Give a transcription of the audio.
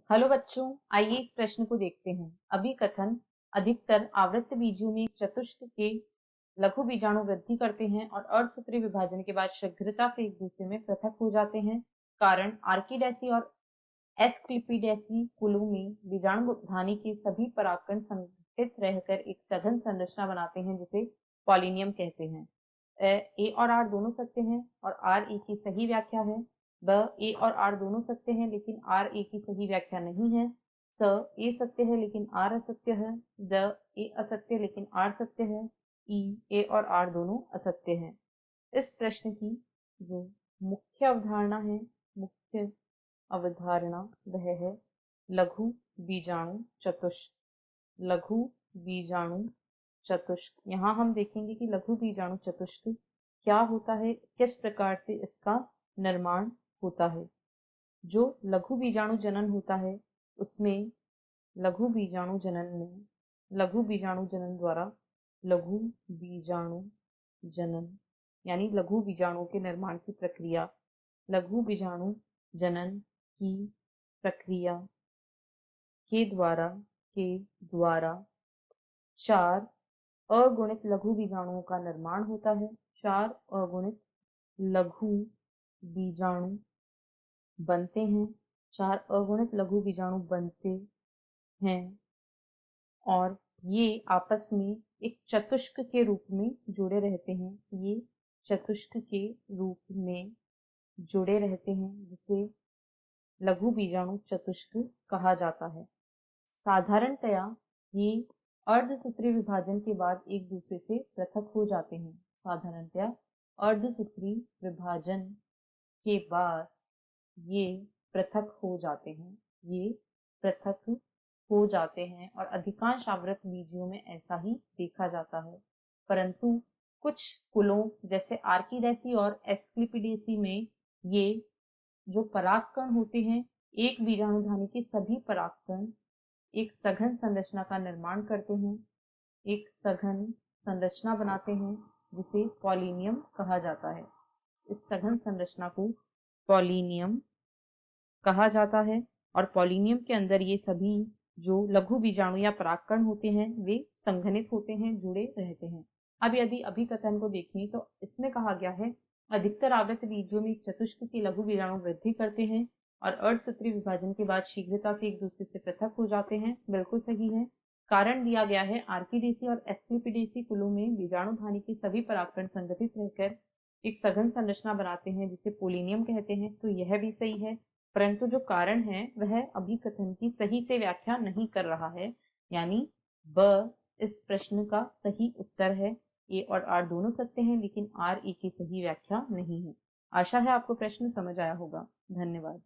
Hello बच्चों, आइए इस प्रश्न को देखते हैं। अभिकथन अधिकतर आवर्त बीजों में एक चतुष्क के लघु बीजाणु वृद्धि करते हैं और अर्धसूत्री विभाजन के बाद शीघ्रता से एक दूसरे में पृथक हो जाते हैं। कारण आर्किडेसी और एस्क्लिपिडेसी कुलों में बीजाणु धानी के सभी परागकण संगठित रहकर एक सघन संरचना बनाते हैं जिसे पॉलिनियम कहते हैं। ए और आर दोनों सत्य हैं और आर ए की सही व्याख्या है। ब ए और आर दोनों सत्य हैं लेकिन आर ए की सही व्याख्या नहीं है। स ए सत्य है लेकिन आर असत्य है। द ए असत्य लेकिन आर सत्य है। ई ए और आर दोनों असत्य हैं। इस प्रश्न की जो मुख्य अवधारणा है, मुख्य अवधारणा वह है लघु बीजाणु चतुष्क। लघु बीजाणु चतुष्क। यहाँ हम देखेंगे कि लघु बीजाणु चतुष्क क्या होता है, किस प्रकार से इसका निर्माण होता है। जो लघु बीजाणु जनन होता है उसमें लघु बीजाणु जनन में लघु बीजाणु जनन द्वारा लघु बीजाणु जनन यानी लघु बीजाणु के निर्माण की प्रक्रिया, लघु बीजाणु जनन की प्रक्रिया के द्वारा 4 अगुणित लघु बीजाणुओं का निर्माण होता है। 4 अगुणित लघु बीजाणु बनते हैं। 4 अगुणित लघु बीजाणु बनते हैं और ये आपस में एक चतुष्क के रूप में जुड़े रहते हैं। ये चतुष्क के रूप में जुड़े रहते हैं जिसे लघु बीजाणु चतुष्क कहा जाता है। साधारणतया ये अर्धसूत्री विभाजन के बाद एक दूसरे से पृथक हो जाते हैं। साधारणतया अर्धसूत्री विभाजन के बाद ये पृथक हो जाते हैं। ये पृथक हो जाते हैं और अधिकांश आवृत बीजियों में ऐसा ही देखा जाता है। परंतु कुछ कुलों जैसे आर्किडेसी और एस्क्लिपिडेसी में ये जो परागकण होते हैं, एक बीजाणुधानी के सभी परागकण एक सघन संरचना का निर्माण करते हैं, एक सघन संरचना बनाते हैं जिसे पॉलिनियम कहा जाता है। इस सघन संरचना को पॉलिनियम कहा जाता है और पॉलिनियम के अंदर ये सभी जो लघु बीजाणु या परागकण होते हैं वे संघनित होते हैं, जुड़े रहते हैं। अब यदि अभिकथन को देखें तो इसमें कहा गया है अधिकतर आवृत बीजों में एक चतुष्क के लघु बीजाणु वृद्धि करते हैं और अर्धसूत्री विभाजन के बाद शीघ्रता से एक दूसरे से पृथक हो जाते हैं। बिल्कुल सही है। कारण दिया गया है आर्किडेसी और एस्क्लिपिडेसी कुलों में बीजाणुधानी के सभी परागकण संगठित रहकर एक सघन संरचना बनाते हैं जिसे पोलिनियम कहते हैं, तो यह भी सही है। परंतु जो कारण है वह अभिकथन की सही से व्याख्या नहीं कर रहा है, यानी ब इस प्रश्न का सही उत्तर है। ए और आर दोनों सत्य हैं लेकिन आर ए की सही व्याख्या नहीं है। आशा है आपको प्रश्न समझ आया होगा। धन्यवाद।